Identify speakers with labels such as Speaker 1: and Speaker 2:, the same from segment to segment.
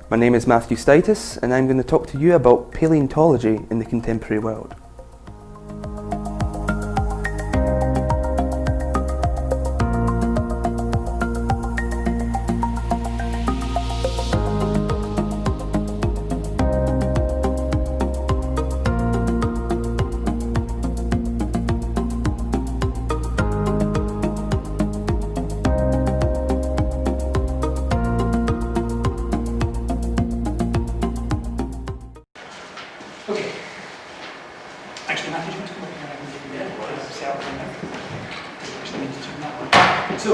Speaker 1: My name is Matthew Staitis, and I'm going to talk to you about paleontology in the contemporary world.
Speaker 2: Okay. Actually, Matthew, do you want to come up here and I can give you the set up from there? Actually, need to turn that one. So,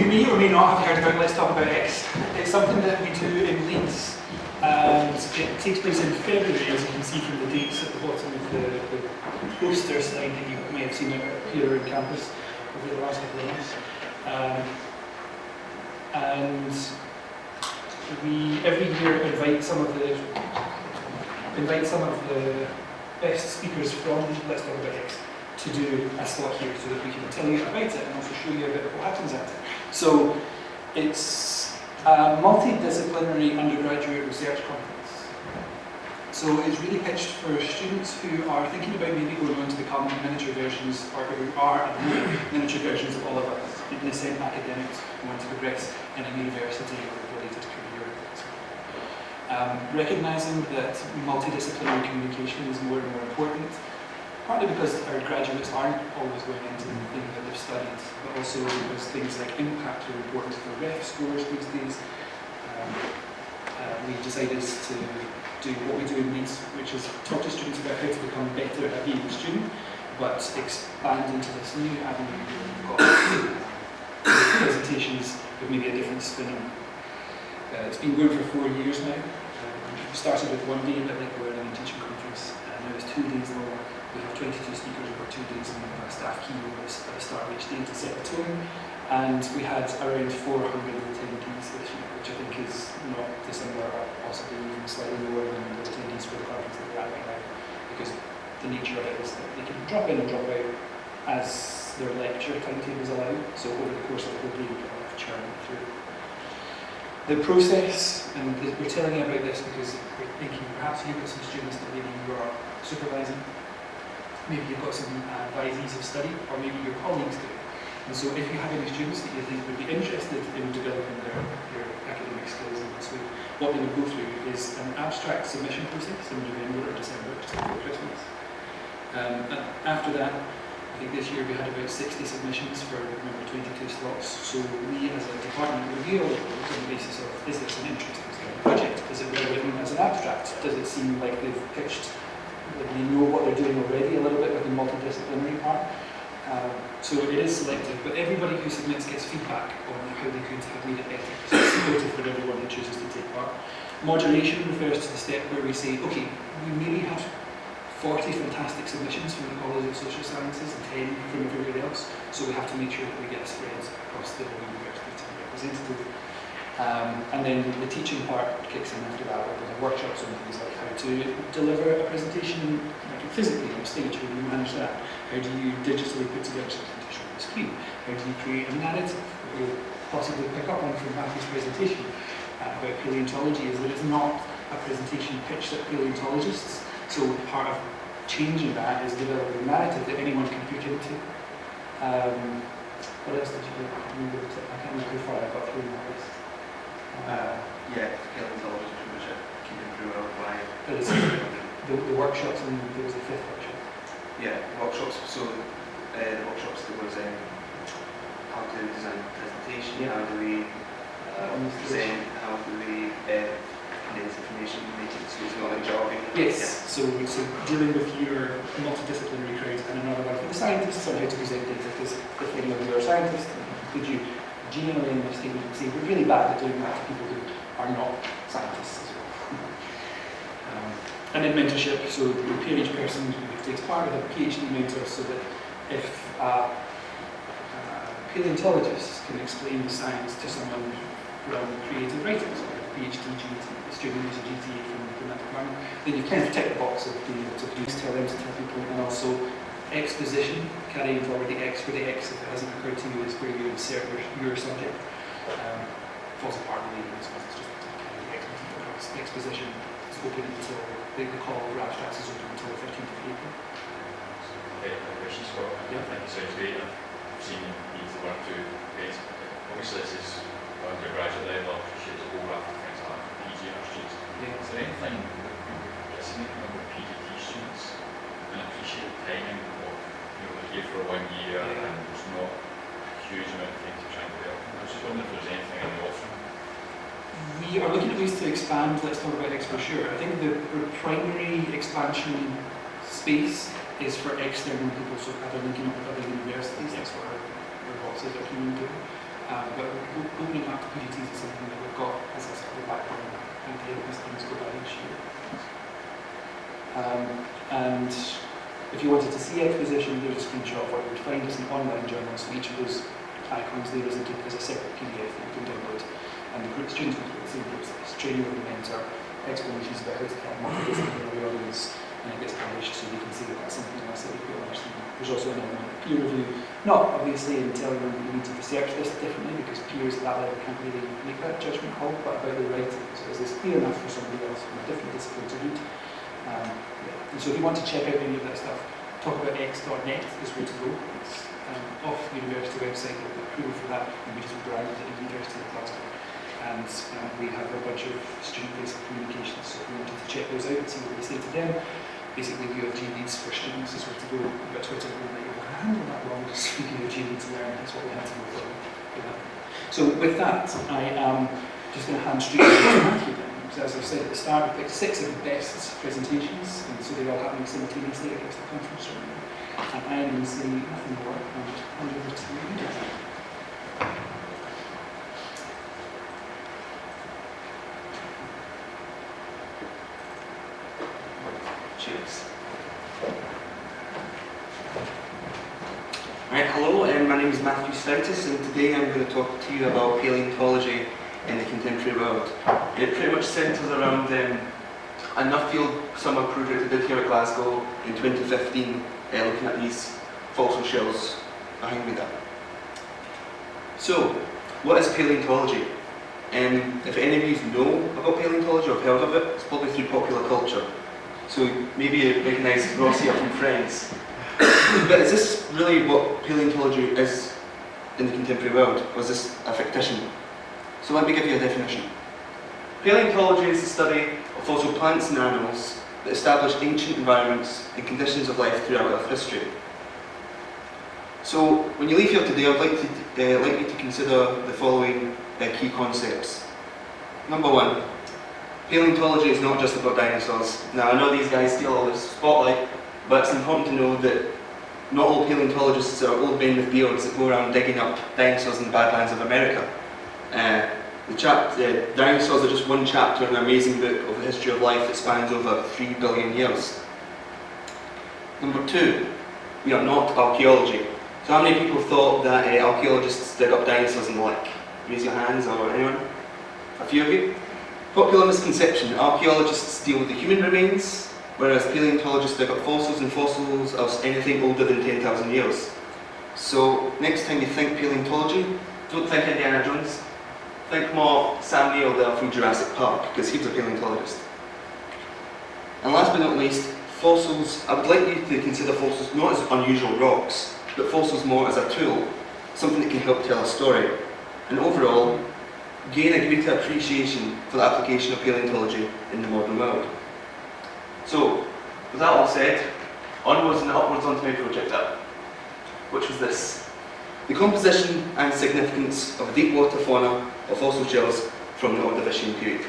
Speaker 2: you may or may not have heard about Let's Talk About X. It's something that we do in Leeds, and it takes place in February, as you can see from the dates at the bottom of the poster slide that you may have seen here on campus over the last couple of months. And we every year invite some of the best speakers from Let's Talk About X to do a slot here so that we can tell you about it and also show you a bit of what happens at it. So it's a multidisciplinary undergraduate research conference. So it's really pitched for students who are thinking about maybe going on to become miniature versions, or who are at the moment miniature versions of all of us, in the same academics who want to progress in a university or related career. Recognising that multidisciplinary communication is more and more important, partly because our graduates aren't always going into the thing that they've studied, but also because things like impact are important for ref scores these days. We decided to do what we do in Leeds, which is talk to students about how to become better at being a student, but expand into this new avenue where we've got presentations with maybe a different spin on. It's been going for 4 years now. We started with 1 day, a bit like we're running a teaching conference, and now it's 2 days long. We have 22 speakers over 2 days, and we have a staff keynote at the start of each day to set the tone. And we had around 400 attendees this year, which I think is not dissimilar, or possibly even slightly lower than the attendees for the conference that we're at right now, because the nature of it is that they can drop in and drop out as their lecture timetables allow. So over the course of the whole day, we can have churn through. The process, and we're telling you about this because we're thinking perhaps you've got some students that maybe you are supervising, maybe you've got some advisees of study, or maybe your colleagues do. And so if you have any students that you think would be interested in developing their academic skills in this way, what they would go through is an abstract submission process in November or December, just before Christmas. And after that, I think this year we had about 60 submissions for, remember, 22 slots. So we as a department review all of those on the basis of, is this an interesting project? Is it well written as an abstract? Does it seem like they've pitched, like they know what they're doing already a little bit with the multidisciplinary part? So it is selective, but everybody who submits gets feedback on how they could have made it better. So it's supportive for everyone who chooses to take part. Moderation refers to the step where we say, okay, we maybe have 40 fantastic submissions from the College of Social Sciences and 10 from everybody else, so we have to make sure that we get spreads across the whole university to be representative. And then the teaching part kicks in after that, where we have workshops on things like how to deliver a presentation like physically on stage, how do you manage that? How do you digitally put together something to show on the screen? How do you create a narrative? What we'll possibly pick up on from Matthew's presentation about paleontology is that it's not a presentation pitched at paleontologists. So part of changing that is developing a narrative that anyone can hook into. What else did you do? I can't remember how far I got through that list.
Speaker 3: Yeah, paleontology pretty much keeping through our why.
Speaker 2: The workshops, and there was a 5th workshop.
Speaker 3: Yeah, workshops. So the workshops, there was how to design a presentation, how do we present, how do we condense information, make it so it's not like jargon.
Speaker 2: Yes, so dealing with your multidisciplinary crowd, and another one for the scientists on how to present data, because if any of you are scientists, could you genuinely in this statement and say we're really bad at doing that to people who are not scientists as well. And then mentorship, so we pair each person who takes part with a PhD mentor, so that if a paleontologist can explain the science to someone from creative writing, so a PhD student who's a GTA from that department, then you kind of tick the box of being able to tell them to tell people, and also exposition, carrying forward the X for the X if it hasn't occurred to you, is where you insert your subject. Falls apart really, it's just exposition is open until, the call for abstracts is open until the 13th of April.
Speaker 4: Okay, question, Scott.
Speaker 2: Yeah.
Speaker 4: Thank you, sounds great. I've seen these one, two grades. Obviously, this is undergraduate level. I appreciate the whole raft of things like PG students.
Speaker 2: Yeah.
Speaker 4: Is there anything that you're listening to about PhD students and appreciate the timing of, they're here for 1 year and there's not a huge amount of things to try and develop? I was just wondering if there's anything in the offering.
Speaker 2: We are looking at ways to expand. Let's talk about exposure. I think the primary expansion space is for external people, so either linking up with other universities, that's what our bosses are keen on doing. But opening up to PhDs is something that we've got as a sort of background idea as things go by each year. And if you wanted to see exposition, there's a screenshot of what you would find. It's an online journal, so each of those icons there is a separate PDF that you can download. And the students will do the same process: training with the mentor, explanations about how to have multidisciplinary audience, and it gets published so you can see that that's something else that we feel interested in. There's also an element of peer review, not obviously in telling them you need to research this differently, because peers at that level can't really make that judgment call, but about the writing. So is this clear enough for somebody else from a different discipline to read? Yeah. And so if you want to check out any of that stuff, talkaboutx.net is where to go. It's off the university website, we've got approval for that, and we just branded it in University of Glasgow. And we have a bunch of student-based communications, so if you wanted to check those out and see what they say to them, basically we have G-leads for students is where to go. We've got Twitter going that you're handle that long, just speaking of G-leads learn, that's what we had to go for. So with that, I am just going to hand straight over to Matthew then. So as I've said at the start, we picked 6 of the best presentations, and so they're all happening simultaneously across the conference room. And I am going to say nothing more and hand over to you.
Speaker 3: Cheers. Right, hello, my name is Matthew Staitis, and today I'm going to talk to you about paleontology in the contemporary world. And it pretty much centres around enough field summer project I did here at Glasgow in 2015, looking at these fossil shells behind me there. So, what is paleontology? If any of you know about paleontology or have heard of it, it's probably through popular culture. So maybe you recognise Ross here from Friends. But is this really what paleontology is in the contemporary world? Or is this a fictitious? So let me give you a definition. Paleontology is the study of fossil plants and animals that establish ancient environments and conditions of life throughout Earth history. So when you leave here today, I'd like you to consider the following key concepts. Number 1. Paleontology is not just about dinosaurs. Now, I know these guys steal all this spotlight, but it's important to know that not all paleontologists are old men with beards that go around digging up dinosaurs in the badlands of America. Dinosaurs are just one chapter in an amazing book of the history of life that spans over 3 billion years. Number 2, we are not archaeology. So how many people thought that archaeologists dig up dinosaurs and the like? Raise your hands, or anyone? A few of you? Popular misconception: archaeologists deal with the human remains, whereas paleontologists dig up fossils, and fossils are anything older than 10,000 years. So next time you think paleontology, don't think Indiana Jones. Think more Sam Neill there from Jurassic Park, because he was a paleontologist. And last but not least, fossils. I would like you to consider fossils not as unusual rocks, but fossils more as a tool, something that can help tell a story. And overall, gain a greater appreciation for the application of paleontology in the modern world. So, with that all said, onwards and upwards onto my project up, which was this: the composition and significance of deep water fauna of fossil shells from the Ordovician period.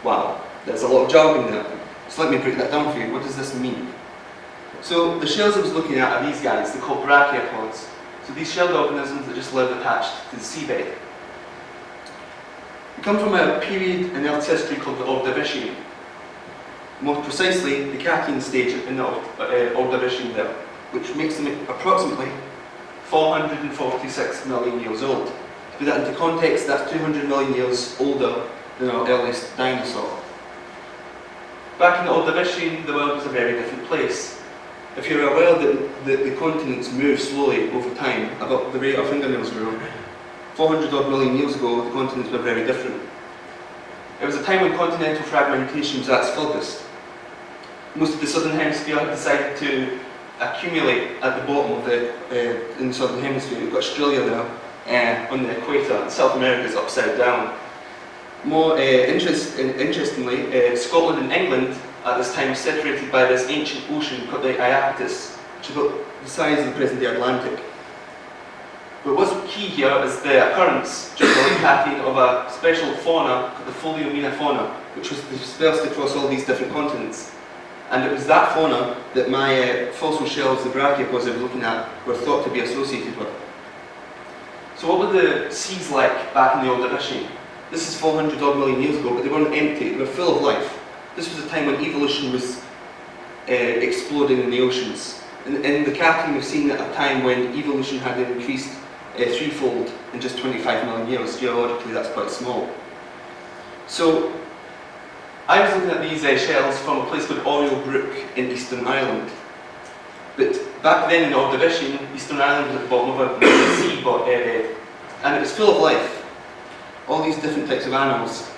Speaker 3: Wow, there's a lot of jargon there. So let me break that down for you. What does this mean? So the shells I was looking at are these guys. They're called brachiopods. So these shelled organisms that just live attached to the seabed. They come from a period in Earth's history called the Ordovician. More precisely, the Cathian stage in the Ordovician there, which makes them approximately 446 million years old. To put that into context, that's 200 million years older than our earliest dinosaur. Back in the Ordovician, the world was a very different place. If you're aware that the continents move slowly over time, about the rate our fingernails grow, 400 odd million years ago, the continents were very different. It was a time when continental fragmentation was at its furthest. Most of the southern hemisphere had decided to accumulate at the bottom of in the southern hemisphere. You've got Australia there on the equator, and South America is upside down. More interestingly, Scotland and England at this time were separated by this ancient ocean called the Iapetus, which is about the size of the present-day Atlantic. But what's key here is the occurrence during the late Catholic of a special fauna called the Paleontology fauna, which was dispersed across all these different continents. And it was that fauna that my fossil shells, the brachiopods I was looking at, were thought to be associated with. So what were the seas like back in the Ordovician? This is 400 odd million years ago, but they weren't empty, they were full of life. This was a time when evolution was exploding in the oceans. In the Catholic, we've seen at a time when evolution had increased threefold in just 25 million years. Geologically, that's quite small. So, I was looking at these shells from a place called Oriel Brook in Eastern Ireland. But back then in the Ordovician, Eastern Ireland was at the bottom of a sea, and it was full of life. All these different types of animals.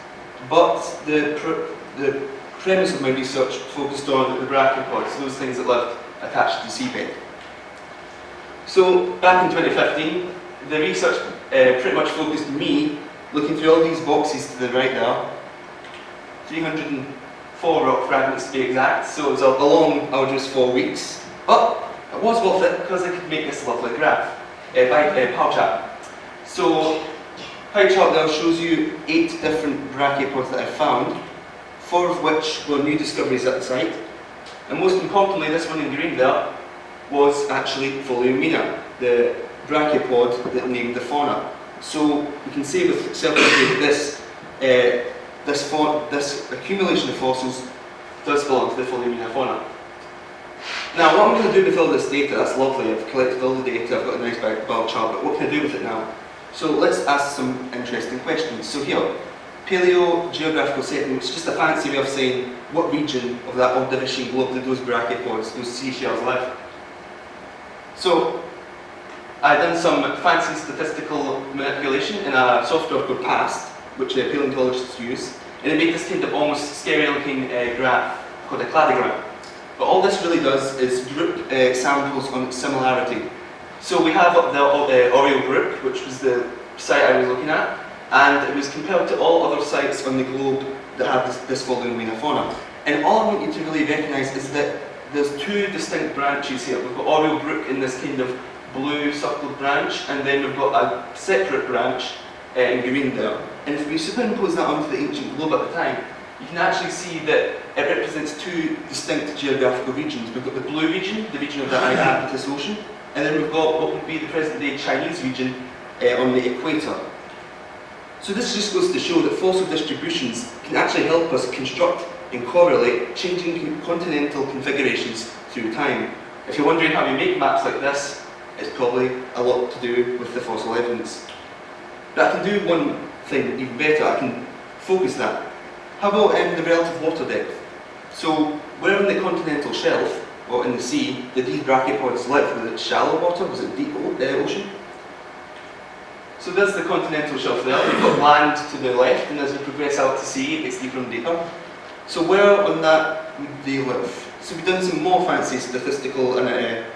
Speaker 3: But the premise of my research focused on the brachiopods, those things that lived attached to the seabed. So back in 2015, the research pretty much focused on me looking through all these boxes to the right there. 304 rock fragments to be exact, so it was a long, arduous 4 weeks. But it was worth it because I could make this lovely graph by pie chart. So pie chart there shows you 8 different brachiopods that I found, 4 of which were new discoveries at the site. And most importantly, this one in green there was actually Paleomena, the brachiopod that named the fauna. So we can say with certainty that this accumulation of fossils does belong to the Paleomena fauna. Now, what I'm going to do with all this data, that's lovely, I've collected all the data, I've got a nice bar chart, but what can I do with it now? So let's ask some interesting questions. So here, Paleo geographical setting, which is just a fancy way of saying what region of that Ordovician globe did those brachiopods, those seashells live. So I've done some fancy statistical manipulation in a software called PAST, which paleontologists use, and it made this kind of almost scary looking graph called a cladogram. But all this really does is group samples on similarity. So we have up the Oriel Brook, which was the site I was looking at, and it was compared to all other sites on the globe that have this Paleomena fauna. And all I want you to really recognise is that there's 2 distinct branches here. We've got Oriel Brook in this kind of blue circled branch, and then we've got a separate branch in green there. And if we superimpose that onto the ancient globe at the time, you can actually see that it represents 2 distinct geographical regions. We've got the blue region, the region of the Iapetus Ocean, and then we've got what would be the present-day Chinese region on the equator. So this just goes to show that fossil distributions can actually help us construct and correlate changing continental configurations through time. If you're wondering how we make maps like this, it's probably a lot to do with the fossil evidence. But I can do one thing even better, I can focus that. How about the relative water depth? So where in the continental shelf, or in the sea, did these brachiopods live? Was it shallow water? Was it deep ocean? So there's the continental shelf there. We've got land to the left, and as we progress out to sea, it gets deeper and deeper. So where on that would they live? So we've done some more fancy statistical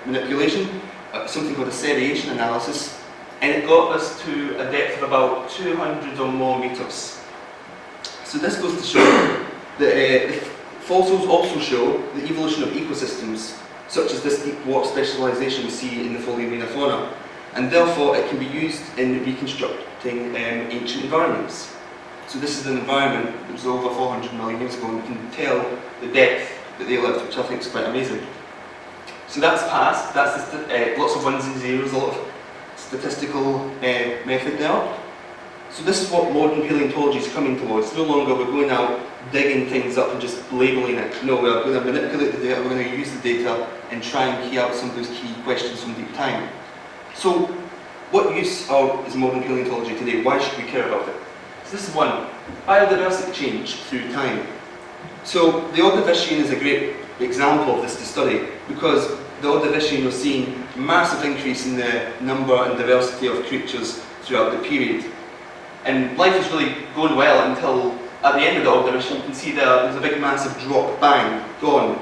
Speaker 3: manipulation, something called a seriation analysis, and it got us to a depth of about 200 or more meters. So this goes to show that fossils also show the evolution of ecosystems, such as this deep water specialisation we see in the Paleomena fauna, and therefore it can be used in reconstructing ancient environments. So this is an environment that was over 400 million years ago, and we can tell the depth that they lived, which I think is quite amazing. So that's past, that's lots of ones and zeros, a lot of statistical method there. So this is what modern paleontology is coming towards. No longer we're going out digging things up and just labeling it. No, we're going to manipulate the data, we're going to use the data and try and key out some of those key questions from deep time. So what use is modern paleontology today? Why should we care about it? So this is one, biodiversity change through time. So the Ordovician is a great example of this to study, because the Ordovician was seeing a massive increase in the number and diversity of creatures throughout the period. And life was really going well until
Speaker 5: at the end of the Ordovician, you can see there's a big massive drop, bang, gone.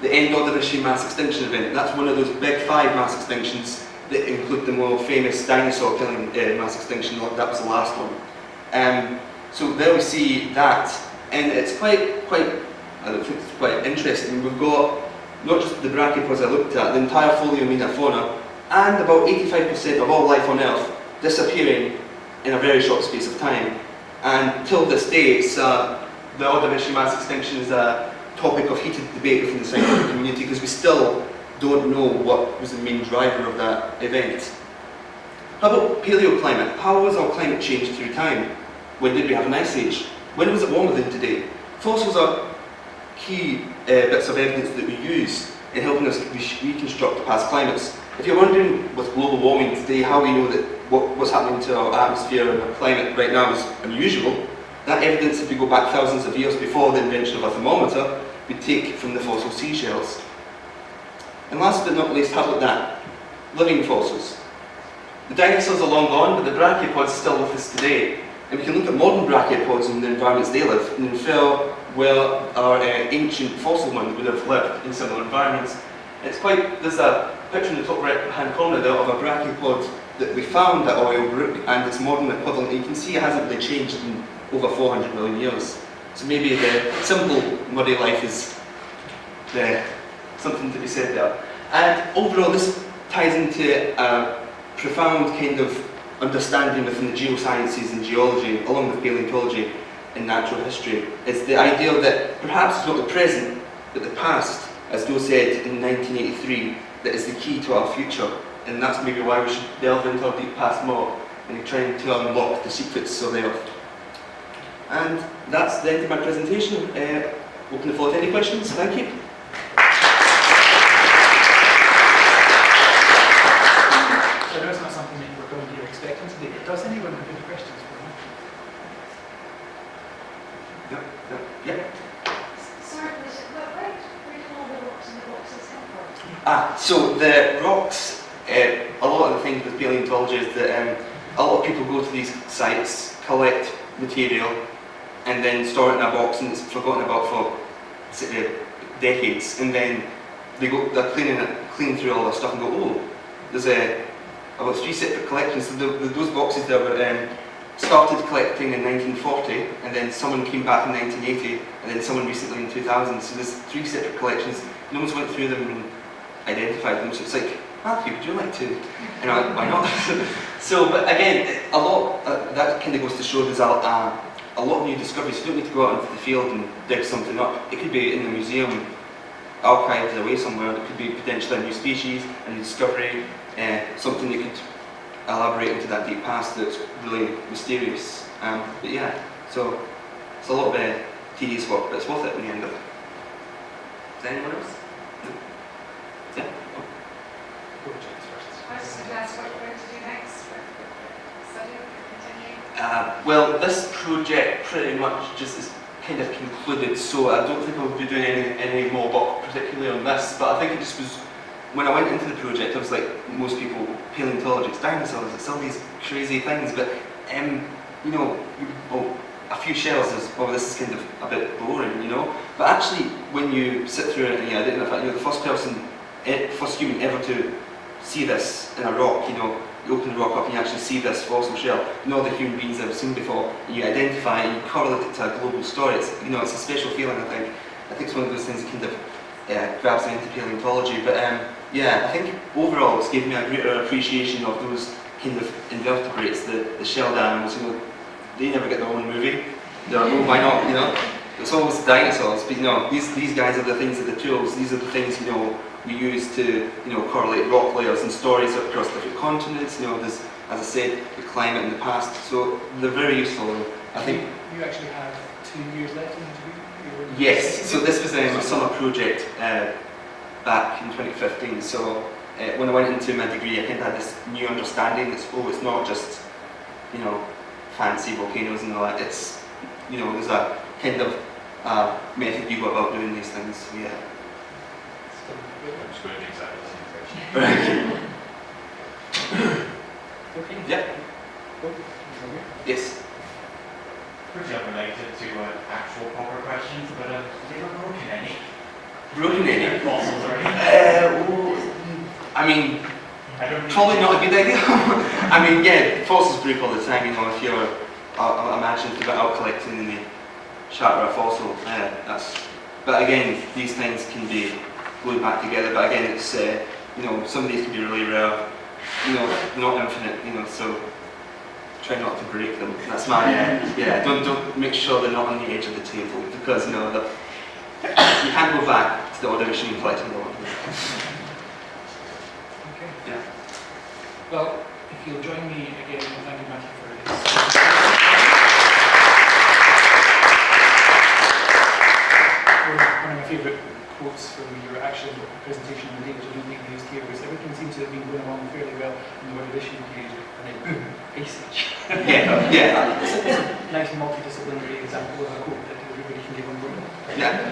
Speaker 5: The end Ordovician mass extinction event. That's one of those big 5 mass extinctions that include the more famous dinosaur killing mass extinction. That was the last one. So there we see that, and it's quite I think it's quite interesting. We've got not just the brachiopods I looked at, the entire Paleomena fauna, and about 85% of all life on Earth disappearing in a very short space of time. And till this day, it's, the Ordovician mass extinction is a topic of heated debate within the scientific community because we still don't know what was the main driver of that event. How about paleoclimate? How has our climate changed through time? When did we have an ice age? When was it warmer than today? Fossils are key bits of evidence that we use in helping us reconstruct past climates. If you're wondering with global warming today how we know that what's happening to our atmosphere and our climate right now is unusual, that evidence, if we go back thousands of years before the invention of a thermometer, we take from the fossil seashells. And last but not least, how about that? Living fossils. The dinosaurs are long gone, but the brachiopods are still with us today. And we can look at modern brachiopods and the environments they live and infer where our ancient fossil ones would have lived in similar environments. There's a picture in the top right-hand corner there of a brachiopod that we found at Oilbrook and its modern equivalent. And you can see it hasn't really changed in over 400 million years. So maybe the simple muddy life is something to be said there. And overall, this ties into a profound kind of understanding within the geosciences and geology, along with paleontology and natural history. It's the idea that perhaps it's not the present, but the past, as Joe said in 1983, that is the key to our future. And that's maybe why we should delve into our deep past more and trying to unlock the secrets of the Earth. And that's the end of my presentation. Open the floor to any questions. Thank you.
Speaker 2: So I know it's not something that we're going to be expecting today, but does anyone have any questions for me?
Speaker 5: Yeah.
Speaker 6: Sorry, where did all the rocks and the boxes come from?
Speaker 5: So the rocks, a lot of the things with paleontology is that a lot of people go to these sites, collect material, and then store it in a box and it's forgotten about for decades, and then they're cleaning through all their stuff and go, oh, there's about 3 separate collections. So those boxes there were started collecting in 1940, and then someone came back in 1980, and then someone recently in 2000. So there's 3 separate collections. No one's went through them and identified them. So it's like, Matthew, would you like to? And I'm like, why not? So, but again, a lot that kind of goes to show there's a lot of new discoveries. You don't need to go out into the field and dig something up. It could be in the museum, archived away somewhere. It could be potentially a new species, a new discovery, something you could elaborate into that deep past that's really mysterious. But yeah, so it's a lot of tedious work, but it's worth it in the end of it. Is there anyone else? No? Yeah?
Speaker 2: Projects first.
Speaker 6: I was just going to ask what you're going to do next. Study, continue?
Speaker 5: Well, this project pretty much just is kind of concluded, so I don't think I'll be doing any more work particularly on this, but I think it just was, when I went into the project, I was like most people, paleontology, it's dinosaurs, it's all these crazy things, but you know, a few shells is, oh, this is kind of a bit boring, you know, but actually when you sit through it and you identify, you're the first human ever to see this in a rock, you know, you open the rock up and you actually see this fossil shell, no other human beings ever seen before, and you identify and you correlate it to a global story. It's, you know, it's a special feeling, I think. I think it's one of those things that kind of grabs me into paleontology, but yeah, I think overall it's given me a greater appreciation of those kind of invertebrates, the shelled animals, you know, they never get their own movie. They're, oh, why not, you know? It's always the dinosaurs, but you know, these guys are the things, are the tools, these are the things, you know, we use to, you know, correlate rock layers and stories across different continents, you know, there's, as I said, the climate in the past, so they're very useful. I think
Speaker 2: you actually have 2 years left in the degree?
Speaker 5: yes, so this was a summer project back in 2015, so when I went into my degree I kind of had this new understanding that, oh, it's not just, you know, fancy volcanoes and all that, it's, you know, there's a kind of method you go about doing these things, so yeah.
Speaker 4: I'm just going to do exactly the same question.
Speaker 2: Okay.
Speaker 5: Yeah. Yes.
Speaker 7: pretty unrelated to actual proper questions, but have you ever broken any?
Speaker 5: Broken any?
Speaker 7: Fossils or anything?
Speaker 5: I mean,
Speaker 7: I don't
Speaker 5: probably not a good idea. I mean, yeah, fossils break all the time, you know, if you're, I imagine if you're out collecting and they shatter a fossil, but again, these things can be glued back together, but again, it's, you know, some of these can be really rare, you know, not infinite, you know, so try not to break them. That's my, yeah, don't make sure they're not on the edge of the table, because, you know, you can't go back to the ordination and collecting them.
Speaker 2: Okay.
Speaker 5: Yeah.
Speaker 2: Well, if you'll join me again, thank you, Matthew, for this. One of my favourite quotes from your actual presentation on the day, which I don't think we used here, was everything seems to have been going along fairly well in the ordination period, and then boom, ice age.
Speaker 5: Yeah.
Speaker 2: It's a nice multidisciplinary example of a quote that everybody can get on board with.
Speaker 5: Yeah.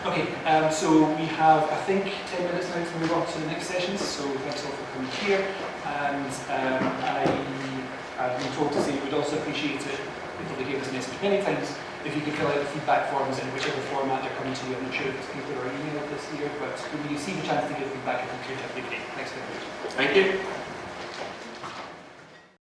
Speaker 2: Okay, so we have, I think, 10 minutes now to move on to the next sessions, so thanks all for coming here. And I've been told to say we'd also appreciate it, we've probably given this message many times, if you could fill out the feedback forms in whichever format they're coming to you. I'm not sure if it's paper or email this year, but when you see the chance to give feedback, if you could, that'd be great. Thanks very much.
Speaker 5: Thank you.